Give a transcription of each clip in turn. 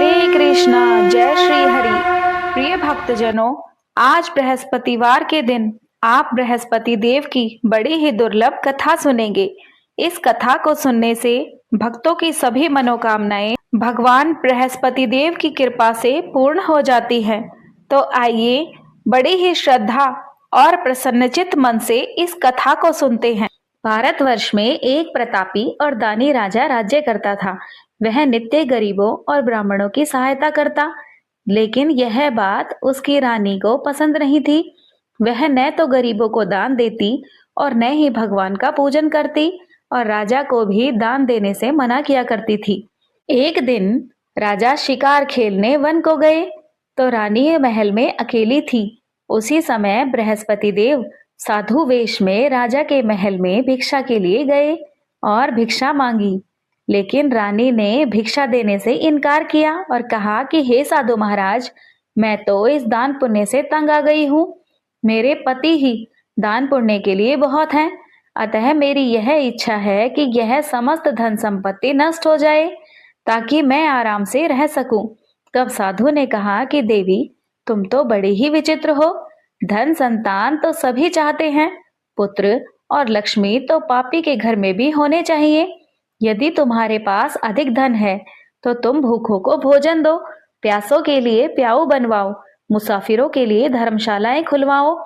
हरे कृष्णा, जय श्री हरि। प्रिय भक्तजनों, आज बृहस्पतिवार के दिन आप बृहस्पति देव की बड़ी ही दुर्लभ कथा सुनेंगे। इस कथा को सुनने से भक्तों की सभी मनोकामनाएं भगवान बृहस्पति देव की कृपा से पूर्ण हो जाती हैं। तो आइए बड़ी ही श्रद्धा और प्रसन्नचित्त मन से इस कथा को सुनते हैं। भारतवर्ष में एक प्रतापी और दानी राजा राज्य करता था। वह नित्य गरीबों और ब्राह्मणों की सहायता करता, लेकिन यह बात उसकी रानी को पसंद नहीं थी। वह न तो गरीबों को दान देती और न ही भगवान का पूजन करती, और राजा को भी दान देने से मना किया करती थी। एक दिन राजा शिकार खेलने वन को गए, तो रानी महल में अकेली थी। उसी समय बृहस्पति देव साधु वेश में राजा के महल में भिक्षा के लिए गए और भिक्षा मांगी, लेकिन रानी ने भिक्षा देने से इनकार किया और कहा कि हे साधु महाराज, मैं तो इस दान पुण्य से तंग आ गई हूँ। मेरे पति ही दान पुण्य के लिए बहुत हैं, अतः मेरी यह इच्छा है कि यह समस्त धन संपत्ति नष्ट हो जाए ताकि मैं आराम से रह सकूं। तब साधु ने कहा कि देवी, तुम तो बड़ी ही विचित्र हो। धन संतान तो सभी चाहते हैं, पुत्र और लक्ष्मी तो पापी के घर में भी होने चाहिए। यदि तुम्हारे पास अधिक धन है तो तुम भूखों को भोजन दो, प्यासों के लिए प्याऊ बनवाओ, मुसाफिरों के लिए धर्मशालाएं खुलवाओ,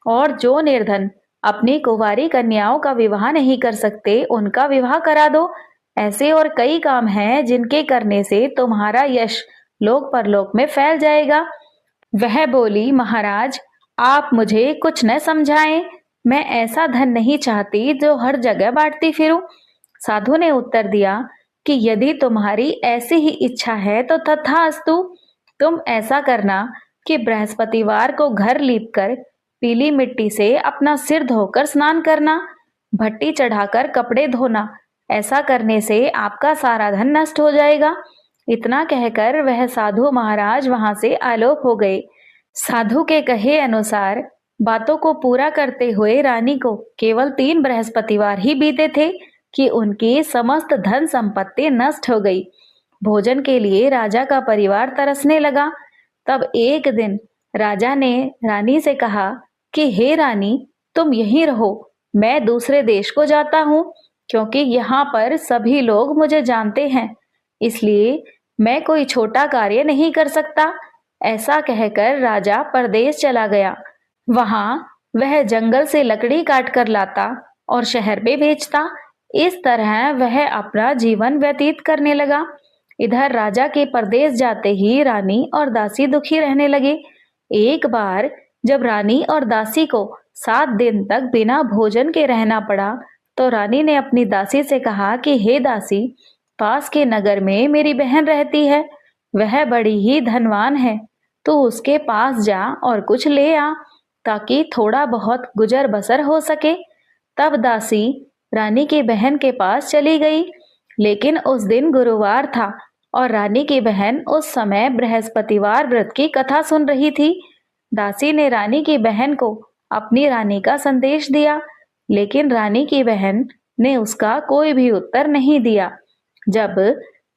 और जो निर्धन अपनी कुंवारी कन्याओं का विवाह नहीं कर सकते उनका विवाह करा दो। ऐसे और कई काम हैं जिनके करने से तुम्हारा यश लोक परलोक में फैल जाएगा। वह बोली, महाराज, आप मुझे कुछ न समझाएं, मैं ऐसा धन नहीं चाहती जो हर जगह बांटती फिरूं। साधु ने उत्तर दिया कि यदि तुम्हारी ऐसी ही इच्छा है तो तथास्तु। तुम ऐसा करना कि बृहस्पतिवार को घर लीपकर पीली मिट्टी से अपना सिर धोकर स्नान करना, भट्टी चढ़ाकर कपड़े धोना। ऐसा करने से आपका सारा धन नष्ट हो जाएगा। इतना कहकर वह साधु महाराज वहां से आलोप हो गए। साधु के कहे अनुसार बातों को पूरा करते हुए रानी को केवल 3 बृहस्पतिवार ही बीते थे कि उनकी समस्त धन संपत्ति नष्ट हो गई। भोजन के लिए राजा का परिवार तरसने लगा। तब एक दिन राजा ने रानी से कहा कि हे रानी, तुम यहीं रहो, मैं दूसरे देश को जाता हूँ, क्योंकि यहाँ पर सभी लोग मुझे जानते हैं, इसलिए मैं कोई छोटा कार्य नहीं कर सकता। ऐसा कहकर राजा परदेश चला गया। वहां वह जंगल से लकड़ी काट कर लाता और शहर में बेचता। इस तरह वह अपना जीवन व्यतीत करने लगा। इधर राजा के परदेश जाते ही रानी और दासी दुखी रहने लगे। एक बार जब रानी और दासी को 7 दिन तक बिना भोजन के रहना पड़ा, तो रानी ने अपनी दासी से कहा कि हे दासी, पास के नगर में मेरी बहन रहती है, वह बड़ी ही धनवान है, तू उसके पास जा और कुछ ले आ ताकि थोड़ा बहुत गुजर बसर हो सके। तब दासी रानी की बहन के पास चली गई, लेकिन उस दिन गुरुवार था और रानी की बहन उस समय बृहस्पतिवार व्रत की कथा सुन रही थी। दासी ने रानी की बहन को अपनी रानी का संदेश दिया, लेकिन रानी की बहन ने उसका कोई भी उत्तर नहीं दिया। जब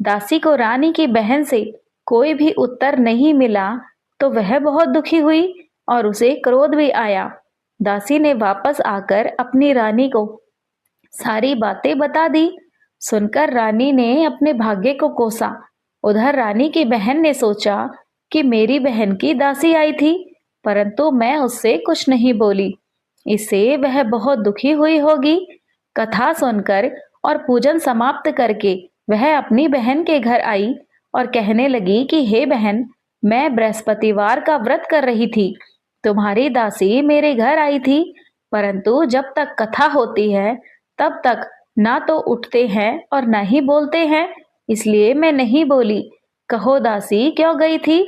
दासी को रानी की बहन से कोई भी उत्तर नहीं मिला तो वह बहुत दुखी हुई और उसे क्रोध भी आया। दासी ने वापस आकर अपनी रानी को सारी बातें बता दी। सुनकर रानी ने अपने भाग्य को कोसा। उधर रानी की बहन ने सोचा कि मेरी बहन की दासी आई थी, परंतु मैं उससे कुछ नहीं बोली, इससे वह बहुत दुखी हुई होगी। कथा सुनकर और पूजन समाप्त करके वह अपनी बहन के घर आई और कहने लगी कि हे बहन, मैं बृहस्पतिवार का व्रत कर रही थी, तुम्हारी दासी मेरे घर आई थी, परंतु जब तक कथा होती है तब तक ना तो उठते हैं और ना ही बोलते हैं, इसलिए मैं नहीं बोली। कहो दासी, क्यों गई थी?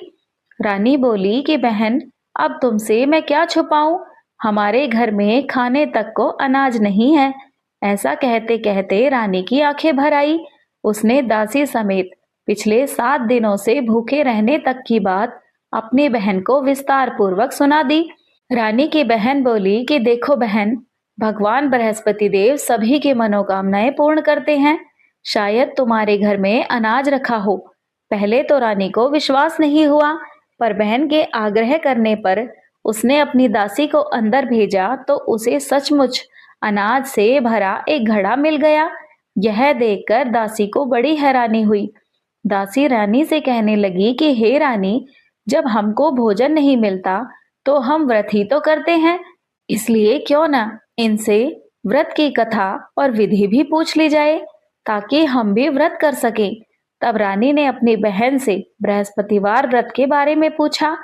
रानी बोली कि बहन, अब तुमसे मैं क्या छुपाऊं, हमारे घर में खाने तक को अनाज नहीं है। ऐसा कहते कहते रानी की आंखें भर आई। उसने दासी समेत पिछले 7 दिनों से भूखे रहने तक की बात अपनी बहन को विस्तार पूर्वक सुना दी। रानी की बहन बोली कि देखो बहन, भगवान बृहस्पति देव सभी की मनोकामनाएं पूर्ण करते हैं। शायद तुम्हारे घर में अनाज रखा हो, पहले तो रानी को विश्वास नहीं हुआ, पर बहन के आग्रह करने पर उसने अपनी दासी को अंदर भेजा तो उसे सचमुच अनाज से भरा एक घड़ा मिल गया। यह देखकर दासी को बड़ी हैरानी हुई। दासी रानी से कहने लगी कि हे रानी, जब हमको भोजन नहीं मिलता तो हम व्रत ही तो करते हैं, इसलिए क्यों ना इनसे व्रत की कथा और विधि भी पूछ ली जाए ताकि हम भी व्रत कर सकें। तब रानी ने अपनी बहन से बृहस्पतिवार व्रत के बारे में पूछा।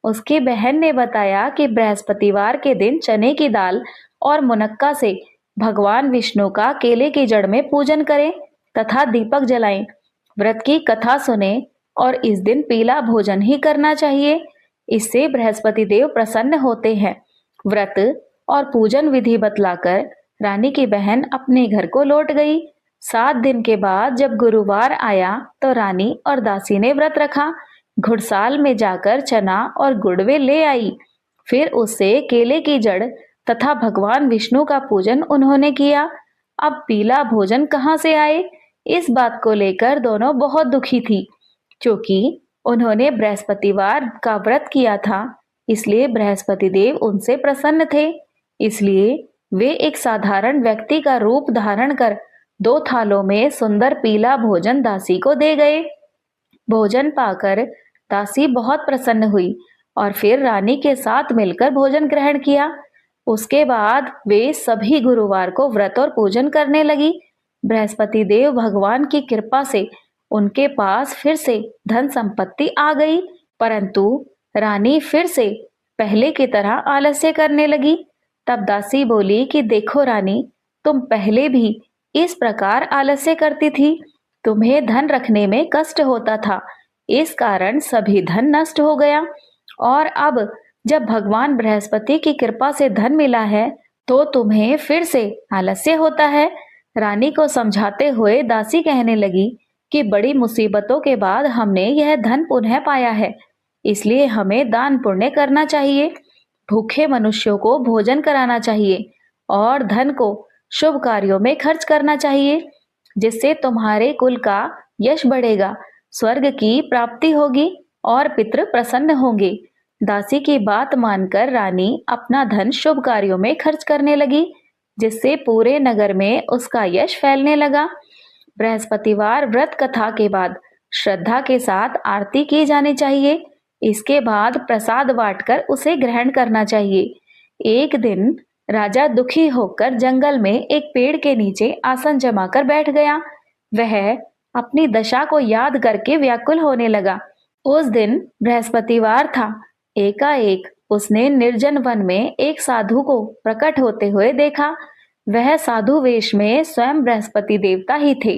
उसकी बहन ने बताया कि बृहस्पतिवार के दिन चने की दाल और मुनक्का से भगवान विष्णु का केले की जड़ में पूजन करें तथा दीपक जलाएं, व्रत की कथा सुने और इस दिन पीला भोजन ही करना चाहिए। इससे बृहस्पति देव प्रसन्न होते हैं। व्रत और पूजन विधि बतलाकर रानी की बहन अपने घर को लौट गई। 7 दिन के बाद जब गुरुवार आया तो रानी और दासी ने व्रत रखा। घुड़साल में जाकर चना और गुड़वे ले आई। फिर उससे केले की जड़ तथा भगवान विष्णु का पूजन उन्होंने किया। अब पीला भोजन कहाँ से आए, इस बात को लेकर दोनों बहुत दुखी थी। क्योंकि उन्होंने बृहस्पतिवार का व्रत किया था, इसलिए बृहस्पति देव उनसे प्रसन्न थे। इसलिए वे एक साधारण व्यक्ति का रूप धारण कर 2 थालों में सुंदर पीला भोजन दासी को दे गए। भोजन पाकर दासी बहुत प्रसन्न हुई और फिर रानी के साथ मिलकर भोजन ग्रहण किया। उसके बाद वे सभी गुरुवार को व्रत और पूजन करने लगी। बृहस्पति देव भगवान की कृपा से उनके पास फिर से धन संपत्ति आ गई, परंतु रानी फिर से पहले की तरह आलस्य करने लगी। तब दासी बोली कि देखो रानी, तुम पहले भी इस प्रकार आलस्य करती थी। तुम्हें धन रखने में कष्ट होता था, इस कारण सभी धन नष्ट हो गया। और अब जब भगवान बृहस्पति की कृपा से धन मिला है तो तुम्हें फिर से आलस्य होता है। रानी को समझाते हुए दासी कहने लगी कि बड़ी मुसीबतों के बाद हमने यह धन पुनः पाया है, इसलिए हमें दान पुण्य करना चाहिए, भूखे मनुष्यों को भोजन कराना चाहिए और धन को शुभ कार्यों में खर्च करना चाहिए, जिससे तुम्हारे कुल का यश बढ़ेगा, स्वर्ग की प्राप्ति होगी और पितृ प्रसन्न होंगे। दासी की बात मानकर रानी अपना धन शुभ कार्यों में खर्च करने लगी, जिससे पूरे नगर में उसका यश फैलने लगा। बृहस्पतिवार व्रत कथा के बाद श्रद्धा के साथ आरती की जानी चाहिए। इसके बाद प्रसाद बांटकर उसे ग्रहण करना चाहिए। एक दिन राजा दुखी होकर जंगल में एक पेड़ के नीचे आसन जमाकर बैठ गया। वह अपनी दशा को याद करके व्याकुल होने लगा। उस दिन बृहस्पतिवार था। एकाएक उसने निर्जन वन में एक साधु को प्रकट होते हुए देखा। वह साधु वेश में स्वयं बृहस्पति देवता ही थे।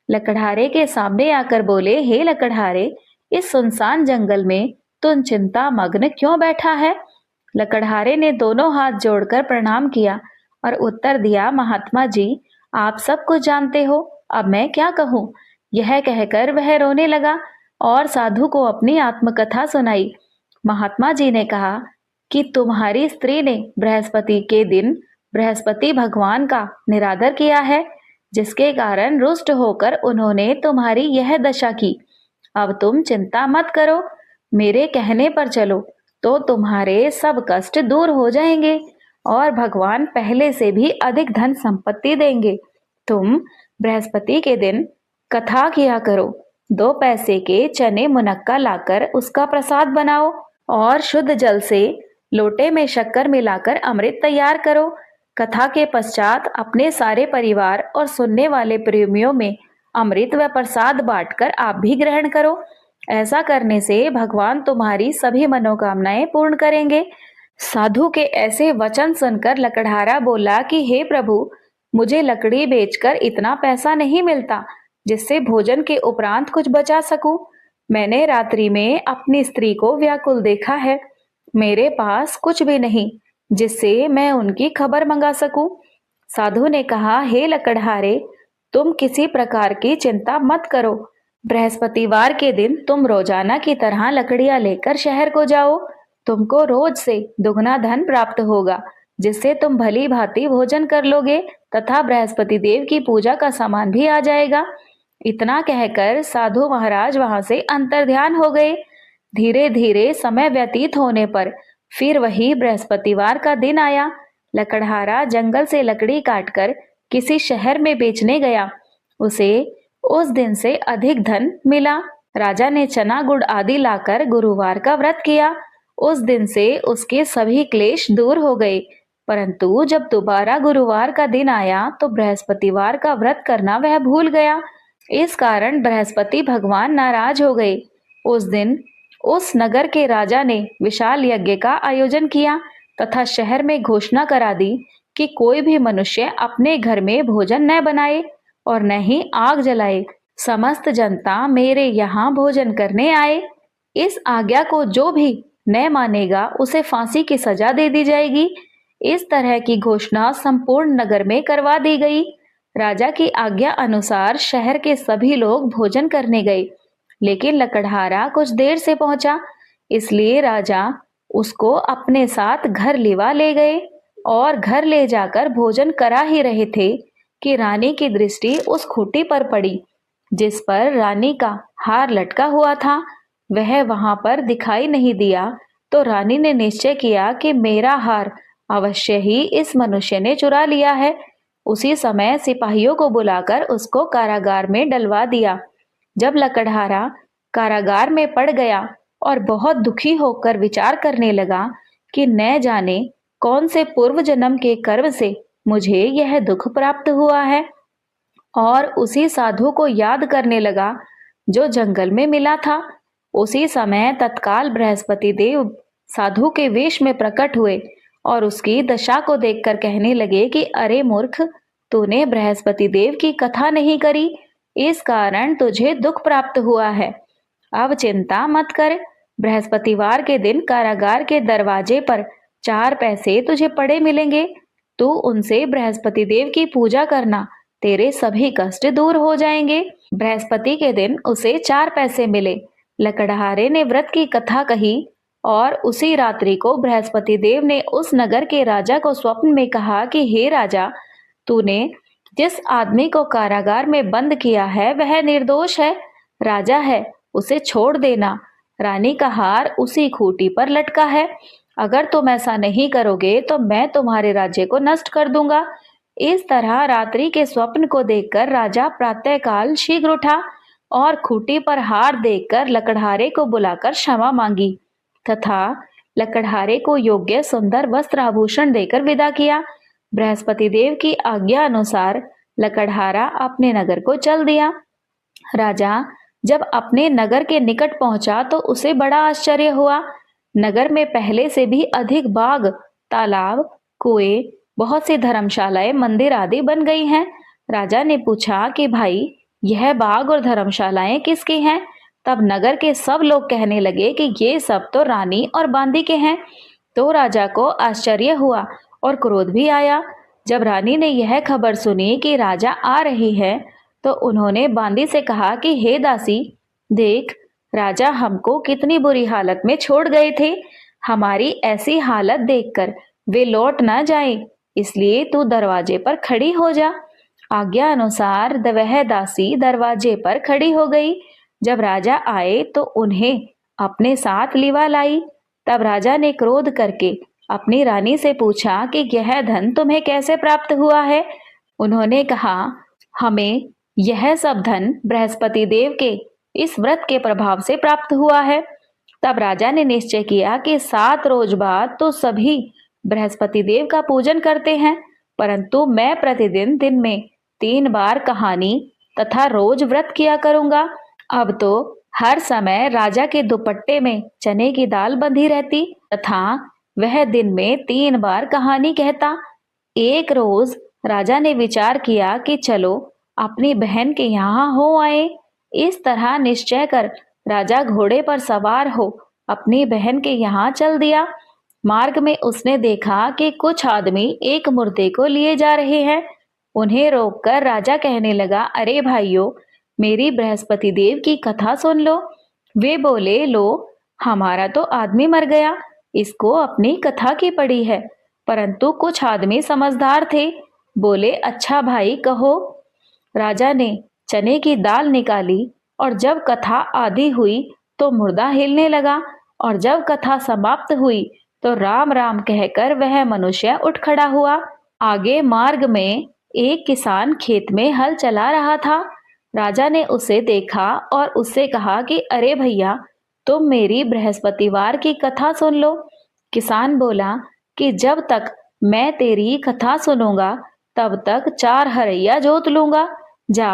लकड़हारे के सामने आकर बोले, हे लकड़हारे, इस सुनसान जंगल में तुम चिंता मग्न क्यों बैठा है? लकड़हारे ने दोनों हाथ जोड़कर प्रणाम किया और उत्तर दिया, महात्मा जी, आप सब कुछ जानते हो, अब मैं क्या कहूँ। यह कहकर वह रोने लगा और साधु को अपनी आत्मकथा सुनाई। महात्मा जी ने कहा कि तुम्हारी स्त्री ने बृहस्पति के दिन बृहस्पति भगवान का निरादर किया है, जिसके कारण रुष्ट होकर उन्होंने तुम्हारी यह दशा की। अब तुम चिंता मत करो, मेरे कहने पर चलो तो तुम्हारे सब कष्ट दूर हो जाएंगे और भगवान पहले से भी अधिक धन संपत्ति देंगे। तुम बृहस्पति के दिन कथा किया करो, 2 पैसे के चने मुनक्का लाकर उसका प्रसाद बनाओ और शुद्ध जल से लोटे में शक्कर मिलाकर अमृत तैयार करो। कथा के पश्चात अपने सारे परिवार और सुनने वाले प्रेमियों में अमृत व प्रसाद बांटकर आप भी ग्रहण करो। ऐसा करने से भगवान तुम्हारी सभी मनोकामनाएं पूर्ण करेंगे। साधु के ऐसे वचन सुनकर लकड़हारा बोला कि हे प्रभु, मुझे लकड़ी बेचकर इतना पैसा नहीं मिलता जिससे भोजन के उपरांत कुछ बचा सकूं। मैंने रात्रि में अपनी स्त्री को व्याकुल देखा है। मेरे पास कुछ भी नहीं जिससे मैं उनकी खबर मंगा सकूं। साधु ने कहा, हे लकड़हारे, तुम किसी प्रकार की चिंता मत करो। बृहस्पतिवार के दिन तुम रोजाना की तरह लकड़ियां लेकर शहर को जाओ। तुमको रोज से दुगना धन प्राप्त होगा, जिससे तुम भली भांति भोजन कर लोगे तथा बृहस्पति देव की पूजा का सामान भी आ जाएगा। इतना कहकर साधु महाराज वहां से अंतर्ध्यान हो गए। धीरे धीरे समय व्यतीत होने पर फिर वही बृहस्पतिवार का दिन आया। लकड़हारा जंगल से लकड़ी काटकर किसी शहर में बेचने गया। उसे उस दिन से अधिक धन मिला। राजा ने चना गुड़ आदि लाकर गुरुवार का व्रत किया। उस दिन से उसके सभी क्लेश दूर हो गए। परंतु जब दोबारा गुरुवार का दिन आया तो बृहस्पतिवार का व्रत करना वह भूल गया। इस कारण बृहस्पति भगवान नाराज हो गए। उस दिन उस नगर के राजा ने विशाल यज्ञ का आयोजन किया तथा शहर में घोषणा करा दी कि कोई भी मनुष्य अपने घर में भोजन न बनाए और न ही आग जलाए। समस्त जनता मेरे यहाँ भोजन करने आए। इस आज्ञा को जो भी न मानेगा उसे फांसी की सजा दे दी जाएगी। इस तरह की घोषणा संपूर्ण नगर में करवा दी गई। राजा की आज्ञा अनुसार शहर के सभी लोग भोजन करने गए, लेकिन लकड़हारा कुछ देर से पहुंचा, इसलिए राजा उसको अपने साथ घर लिवा ले गए और घर ले जाकर भोजन करा ही रहे थे कि रानी की दृष्टि उस खूंटी पर पड़ी जिस पर रानी का हार लटका हुआ था। वह वहां पर दिखाई नहीं दिया तो रानी ने निश्चय किया कि मेरा हार अवश्य ही इस मनुष्य ने चुरा लिया है। उसी समय सिपाहियों को बुलाकर उसको कारागार में डलवा दिया। जब लकड़हारा कारागार में पड़ गया और बहुत दुखी होकर विचार करने लगा कि न जाने कौन से पूर्व जन्म के कर्म से मुझे यह दुख प्राप्त हुआ है, और उसी साधु को याद करने लगा जो जंगल में मिला था। उसी समय तत्काल बृहस्पति देव साधु के वेश में प्रकट हुए और उसकी दशा को देखकर कहने लगे कि अरे मूर्ख, तूने बृहस्पति देव की कथा नहीं करी, इस कारण तुझे दुख प्राप्त हुआ है। अब चिंता मत कर, बृहस्पतिवार के दिन कारागार के दरवाजे पर 4 पैसे तुझे पड़े मिलेंगे। तू उनसे बृहस्पति देव की पूजा करना, तेरे सभी कष्ट दूर हो जाएंगे। बृहस्पति के दिन उसे 4 पैसे मिले। लकड़हारे ने व्रत की कथा कही और उसी रात्रि को बृहस्पति देव ने उस नगर के राजा को स्वप्न में कहा कि हे राजा, तूने जिस आदमी को कारागार में बंद किया है वह निर्दोष है, राजा है, उसे छोड़ देना। रानी का हार उसी खूंटी पर लटका है। अगर तुम ऐसा नहीं करोगे तो मैं तुम्हारे राज्य को नष्ट कर दूंगा। इस तरह रात्रि के स्वप्न को देखकर राजा प्रातःकाल शीघ्र उठा और खूंटी पर हार देखकर लकड़हारे को बुलाकर क्षमा मांगी तथा लकड़हारे को योग्य सुंदर वस्त्र आभूषण देकर विदा किया। बृहस्पति देव की आज्ञा अनुसार लकड़हारा अपने नगर को चल दिया। राजा जब अपने नगर के निकट पहुंचा तो उसे बड़ा आश्चर्य हुआ। नगर में पहले से भी अधिक बाग, तालाब, कुएं, बहुत सी धर्मशालाएं, मंदिर आदि बन गई हैं। राजा ने पूछा कि भाई, यह बाग और धर्मशालाएं किसकी हैं? तब नगर के सब लोग कहने लगे कि ये सब तो रानी और बांदी के हैं। तो राजा को आश्चर्य हुआ और क्रोध भी आया। जब रानी ने यह खबर सुनी कि राजा आ रही है तो उन्होंने बांदी से कहा कि हे दासी, देख, राजा हमको कितनी बुरी हालत में छोड़ गए थे। हमारी ऐसी हालत देखकर वे लौट ना जाए, इसलिए तू दरवाजे पर खड़ी हो जा। आज्ञा अनुसार वह दासी दरवाजे पर खड़ी हो गई। जब राजा आए तो उन्हें अपने साथ लिवा लाई। तब राजा ने क्रोध करके अपनी रानी से पूछा कि यह धन तुम्हें कैसे प्राप्त हुआ है? उन्होंने कहा, हमें यह सब धन बृहस्पति देव के इस व्रत के प्रभाव से प्राप्त हुआ है। तब राजा ने निश्चय किया कि 7 रोज बाद तो सभी बृहस्पति देव का पूजन करते हैं, परंतु मैं प्रतिदिन दिन में 3 बार कहानी तथा रोज व्रत किया करूंगा। अब तो हर समय राजा के दुपट्टे में चने की दाल बंधी रहती तथा वह दिन में 3 बार कहानी कहता। एक रोज राजा ने विचार किया कि चलो अपनी बहन के यहाँ हो आए। इस तरह निश्चय कर राजा घोड़े पर सवार हो अपनी बहन के यहाँ चल दिया। मार्ग में उसने देखा कि कुछ आदमी एक मुर्दे को लिए जा रहे हैं। उन्हें रोककर राजा कहने लगा, अरे भाइयों, मेरी बृहस्पति देव की कथा सुन लो। वे बोले, लो, हमारा तो आदमी मर गया, इसको अपनी कथा की पड़ी है। परंतु कुछ आदमी समझदार थे, बोले, अच्छा भाई कहो। राजा ने चने की दाल निकाली और जब कथा आधी हुई तो मुर्दा हिलने लगा और जब कथा समाप्त हुई तो राम राम कहकर वह मनुष्य उठ खड़ा हुआ। आगे मार्ग में एक किसान खेत में हल चला रहा था। राजा ने उसे देखा और उससे कहा कि अरे भैया, तुम मेरी बृहस्पतिवार की कथा सुन लो। किसान बोला कि जब तक मैं तेरी कथा सुनूंगा तब तक 4 हरैया जोत लूंगा। जा,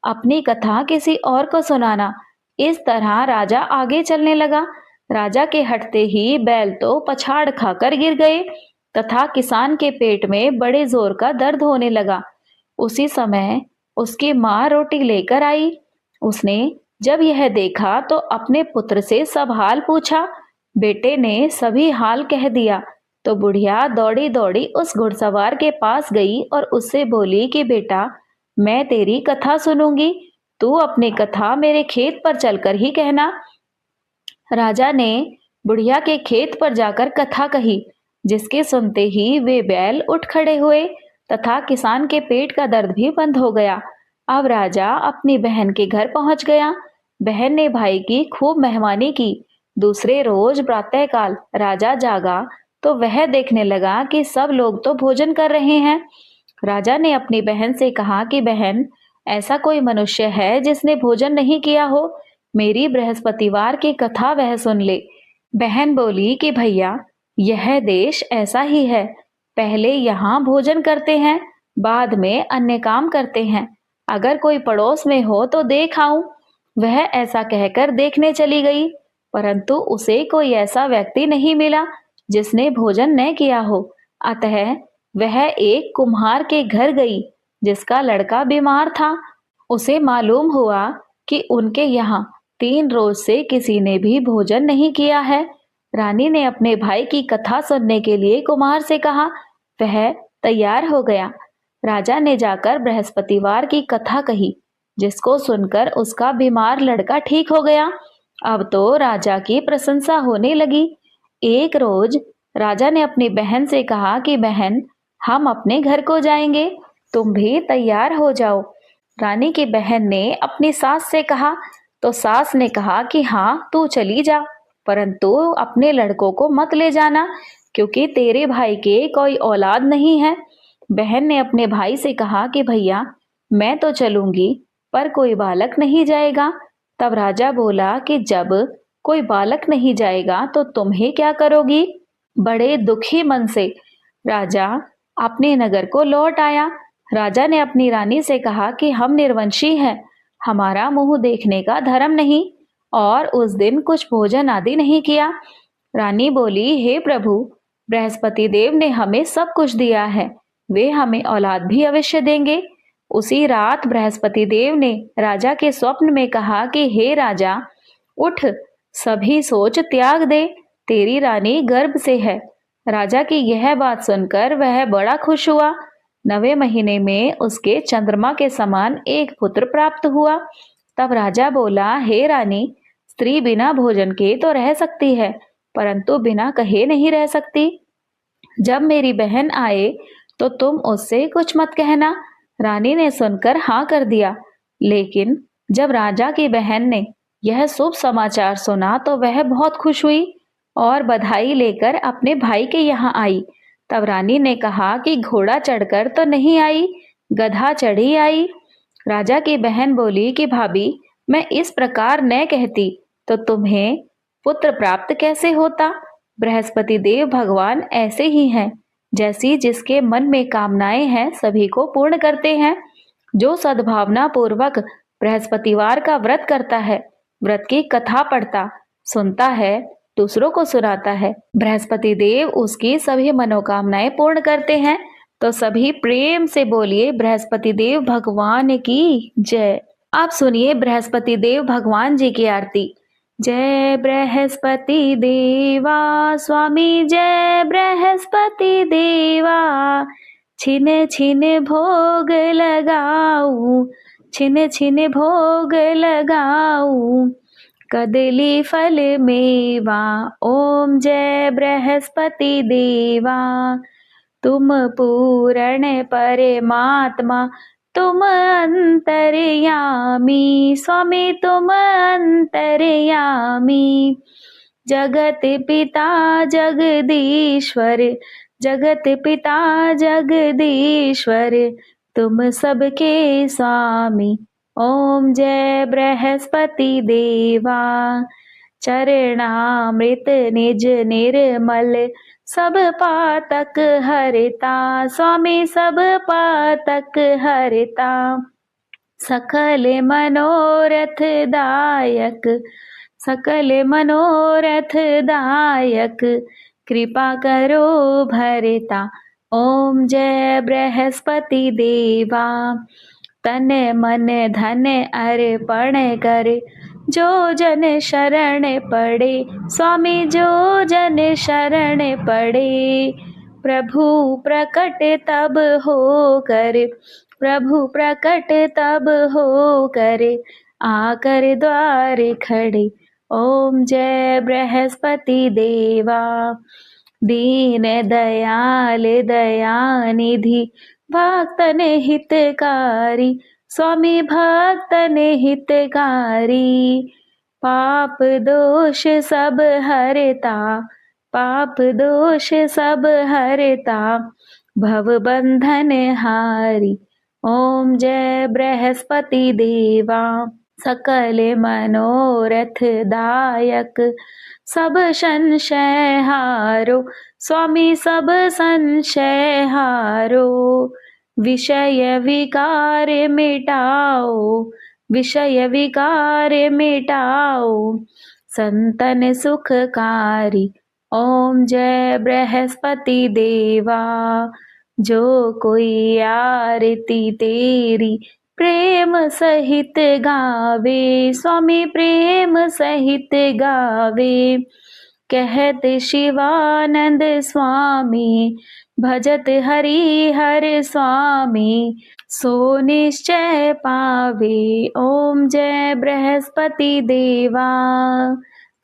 अपनी कथा किसी और को सुनाना। इस तरह राजा आगे चलने लगा। राजा के हटते ही बैल तो पछाड़ खाकर गिर गए तथा किसान के पेट में बड़े जोर का दर्द होने लगा। उसी समय उसकी माँ रोटी लेकर आई। उसने जब यह देखा तो अपने पुत्र से सब हाल पूछा। बेटे ने सभी हाल कह दिया तो बुढ़िया दौड़ी दौड़ी उस घुड़सवार के पास गई और उससे बोली कि बेटा, मैं तेरी कथा सुनूंगी, तू अपनी कथा मेरे खेत पर चलकर ही कहना। राजा ने बुढ़िया के खेत पर जाकर कथा कही, जिसके सुनते ही वे बैल उठ खड़े हुए तथा किसान के पेट का दर्द भी बंद हो गया। अब राजा अपनी बहन के घर पहुंच गया। बहन ने भाई की खूब मेहमानी की। दूसरे रोज प्रातःकाल राजा जागा तो वह देखने लगा कि सब लोग तो भोजन कर रहे हैं। राजा ने अपनी बहन से कहा कि बहन, ऐसा कोई मनुष्य है जिसने भोजन नहीं किया हो? मेरी बृहस्पतिवार की कथा वह सुन ले। बहन बोली कि भैया, यह देश ऐसा ही है, पहले यहाँ भोजन करते हैं, बाद में अन्य काम करते हैं। अगर कोई पड़ोस में हो तो देख आऊं। वह ऐसा कहकर देखने चली गई, परंतु उसे कोई ऐसा व्यक्ति नहीं मिला जिसने भोजन न किया हो। अतः वह एक कुम्हार के घर गई जिसका लड़का बीमार था। उसे मालूम हुआ कि उनके यहाँ 3 रोज से किसी ने भी भोजन नहीं किया है। रानी ने अपने भाई की कथा सुनने के लिए कुम्हार से कहा। वह तैयार हो गया। राजा ने जाकर बृहस्पतिवार की कथा कही, जिसको सुनकर उसका बीमार लड़का ठीक हो गया। अब तो राजा की प्रशंसा होने लगी। एक रोज राजा ने अपनी बहन से कहा कि बहन, हम अपने घर को जाएंगे, तुम भी तैयार हो जाओ। रानी की बहन ने अपनी सास से कहा तो सास ने कहा कि हाँ, तू चली जा, परंतु अपने लड़कों को मत ले जाना, क्योंकि तेरे भाई के कोई औलाद नहीं है। बहन ने अपने भाई से कहा कि भैया, मैं तो चलूंगी, पर कोई बालक नहीं जाएगा। तब राजा बोला कि जब कोई बालक नहीं जाएगा तो तुम्हें क्या करोगी? बड़े दुखी मन से राजा अपने नगर को लौट आया। राजा ने अपनी रानी से कहा कि हम निर्वंशी हैं, हमारा मुंह देखने का धर्म नहीं, और उस दिन कुछ भोजन आदि नहीं किया। रानी बोली, हे प्रभु, बृहस्पति देव ने हमें सब कुछ दिया है, वे हमें औलाद भी अवश्य देंगे। उसी रात बृहस्पति देव ने राजा के स्वप्न में कहा कि हे राजा, उठ, सभी सोच त्याग दे, तेरी रानी गर्भ से है। राजा की यह बात सुनकर वह बड़ा खुश हुआ। 9वें महीने में उसके चंद्रमा के समान एक पुत्र प्राप्त हुआ। तब राजा बोला, हे रानी, स्त्री बिना भोजन के तो रह सकती है, परंतु बिना कहे नहीं रह सकती। जब मेरी बहन आए तो तुम उससे कुछ मत कहना। रानी ने सुनकर हाँ कर दिया। लेकिन जब राजा की बहन ने यह शुभ समाचार सुना तो वह बहुत खुश हुई और बधाई लेकर अपने भाई के यहाँ आई। तब रानी ने कहा कि घोड़ा चढ़कर तो नहीं आई, गधा चढ़ी आई। राजा की बहन बोली कि भाभी, मैं इस प्रकार न कहती तो तुम्हें पुत्र प्राप्त कैसे होता? बृहस्पति देव भगवान ऐसे ही हैं, जैसी जिसके मन में कामनाएं हैं सभी को पूर्ण करते हैं। जो सद्भावना पूर्वक बृहस्पतिवार का व्रत करता है, व्रत की कथा पढ़ता, सुनता है, दूसरों को सुनाता है, बृहस्पति देव उसकी सभी मनोकामनाएं पूर्ण करते हैं। तो सभी प्रेम से बोलिए, बृहस्पति देव भगवान की जय। आप सुनिए बृहस्पति देव भगवान जी की आरती। जय बृहस्पति देवा स्वामी, जय बृहस्पति देवा, छिन छिन भोग लगाऊं, छिन छिन भोग लगाऊं, कदली फल मेवा। ओम जय बृहस्पति देवा, तुम पूर्ण परमात्मा, तुम अंतर्यामी, स्वामी तुम अंतर्यामी। जगत पिता जगदीश्वर, जगत पिता जगदीश्वर, तुम सबके स्वामी। ओम जय बृहस्पति देवा। चरणामृत निज निर्मल, सब पातक हरता, स्वामी सब पातक हरता। सकल मनोरथ दायक, सकल मनोरथ दायक, कृपा करो भरता। ओम जय बृहस्पति देवा। तन मन धन अर्पण कर, जो जन शरण पड़े, स्वामी जो जन शरण पड़े। प्रभु प्रकट तब हो कर, प्रभु प्रकट तब हो कर, आकर द्वार खड़े। ओम जय बृहस्पति देवा। दीन दयाल दयानिधि, भक्तन हितकारी, स्वामी भक्तन हितकारी। पाप दोष सब हरता, पाप दोष सब हरता, भव बंधन हारी। ओम जय बृहस्पति देवा। सकल मनोरथ दायक, सब संशय हारो, स्वामी सब संशय हारो। विषय विकार मिटाओ, विषय विकार मिटाओ, संतन सुखकारी। ओम जय बृहस्पति देवा। जो कोई आरती तेरी प्रेम सहित गावे, स्वामी प्रेम सहित गावे। कहत शिवानंद स्वामी, भजत हरि हर स्वामी, सो निश्चय पावे। ओम जय बृहस्पति देवा।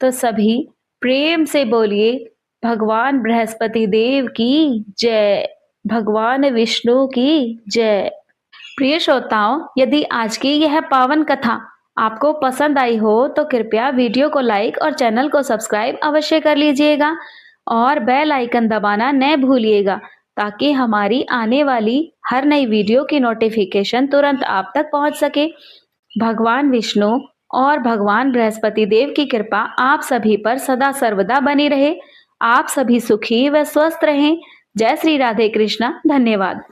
तो सभी प्रेम से बोलिए भगवान बृहस्पति देव की जय, भगवान विष्णु की जय। प्रिय श्रोताओं, यदि आज की यह पावन कथा आपको पसंद आई हो तो कृपया वीडियो को लाइक और चैनल को सब्सक्राइब अवश्य कर लीजिएगा और बेल आइकन दबाना न भूलिएगा, ताकि हमारी आने वाली हर नई वीडियो की नोटिफिकेशन तुरंत आप तक पहुंच सके। भगवान विष्णु और भगवान बृहस्पति देव की कृपा आप सभी पर सदा सर्वदा बनी रहे। आप सभी सुखी व स्वस्थ रहें। जय श्री राधे कृष्णा। धन्यवाद।